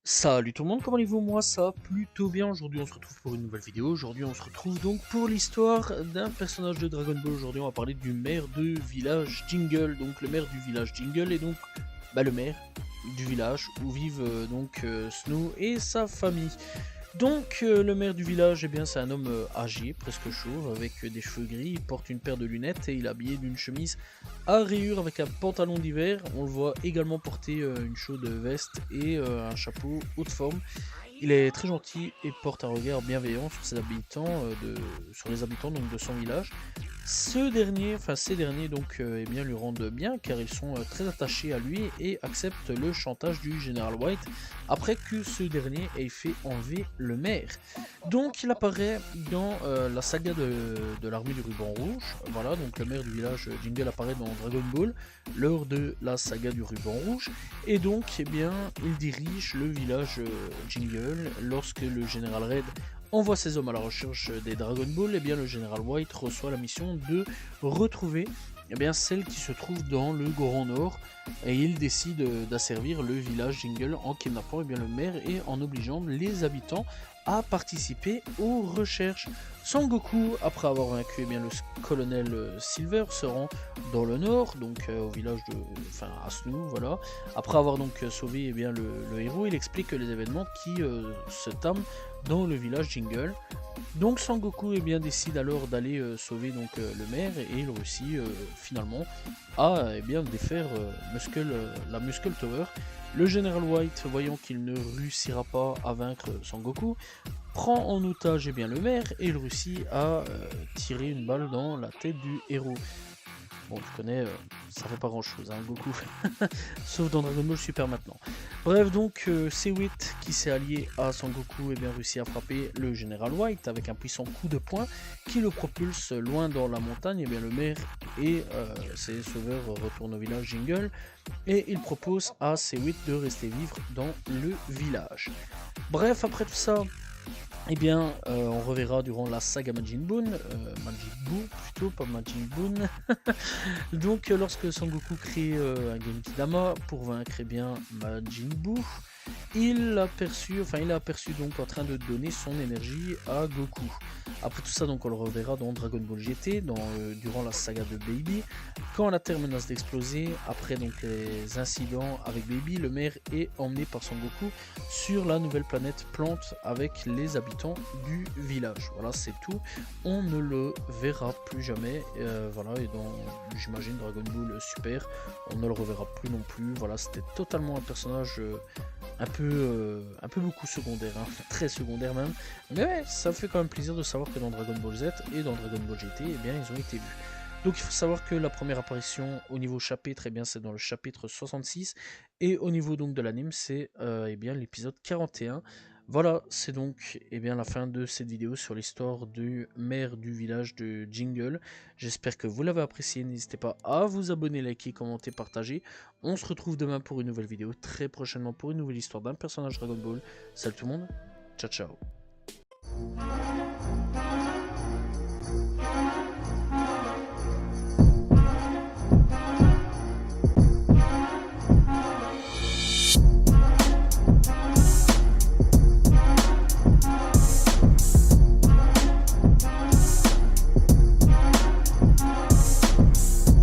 Salut tout le monde, comment allez-vous? Moi ça va plutôt bien. Aujourd'hui on se retrouve pour une nouvelle vidéo. Aujourd'hui on se retrouve donc pour l'histoire d'un personnage de Dragon Ball. Aujourd'hui on va parler du maire de village Jingle. Donc le maire du village Jingle est donc le maire du village où vivent Snow et sa famille. Donc le maire du village, eh bien c'est un homme âgé, presque chauve, avec des cheveux gris, il porte une paire de lunettes et il est habillé d'une chemise à rayures avec un pantalon d'hiver. On le voit également porter une chaude veste et un chapeau haute forme. Il est très gentil et porte un regard bienveillant sur ses habitants, sur les habitants donc, de son village. Ces derniers donc eh bien, lui rendent bien car ils sont très attachés à lui et acceptent le chantage du général White après que ce dernier ait fait enlever le maire. Donc il apparaît dans la saga de l'armée du ruban rouge. Voilà, donc le maire du village Jingle apparaît dans Dragon Ball lors de la saga du ruban rouge. Et donc eh bien, il dirige le village Jingle lorsque le général Red envoie ses hommes à la recherche des Dragon Ball. Et bien le général White reçoit la mission de retrouver celle qui se trouve dans le Grand Nord et il décide d'asservir le village Jingle en kidnappant le maire et en obligeant les habitants à participer aux recherches. Sangoku, après avoir vaincu le colonel Silver, se rend dans le nord, donc au village de, à Snu, voilà. Après avoir donc sauvé le héros, il explique les événements qui se trament dans le village Jingle. Donc Sangoku décide alors d'aller sauver le maire et il réussit finalement à défaire la Muscle Tower. Le général White, voyant qu'il ne réussira pas à vaincre Sangoku, prend en otage le maire et il réussit à tirer une balle dans la tête du héros. Bon, tu connais, ça fait pas grand chose, hein, Goku. Sauf dans Dragon Ball Super maintenant. Bref, donc, C8 qui s'est allié à Sangoku réussit à frapper le général White avec un puissant coup de poing qui le propulse loin dans la montagne. Et bien, le maire et ses sauveurs retournent au village Jingle et il propose à C8 de rester vivre dans le village. Bref, après tout ça, on reverra durant la saga Majin Buu plutôt, pas Majin Buu. Donc, lorsque Sangoku crée un Genki Dama pour vaincre Majin Buu, il a aperçu donc en train de donner son énergie à Goku. Après tout ça, donc on le reverra dans Dragon Ball GT, durant la saga de Baby. Quand la Terre menace d'exploser, après donc les incidents avec Baby, le maire est emmené par Son Goku sur la nouvelle planète Plante avec les habitants du village. Voilà, c'est tout. On ne le verra plus jamais. Voilà, et dans, j'imagine, Dragon Ball Super, on ne le reverra plus non plus. Voilà, c'était totalement un personnage un peu beaucoup secondaire, hein, très secondaire même. Mais ouais, ça fait quand même plaisir de savoir que dans Dragon Ball Z et dans Dragon Ball GT, ils ont été vus. Donc il faut savoir que la première apparition au niveau chapitre, c'est dans le chapitre 66, et au niveau donc de l'anime, c'est l'épisode 41. Voilà, c'est donc la fin de cette vidéo sur l'histoire du maire du village de Jingle. J'espère que vous l'avez apprécié, n'hésitez pas à vous abonner, liker, commenter, partager. On se retrouve demain pour une nouvelle vidéo, très prochainement pour une nouvelle histoire d'un personnage Dragon Ball. Salut tout le monde, ciao ciao.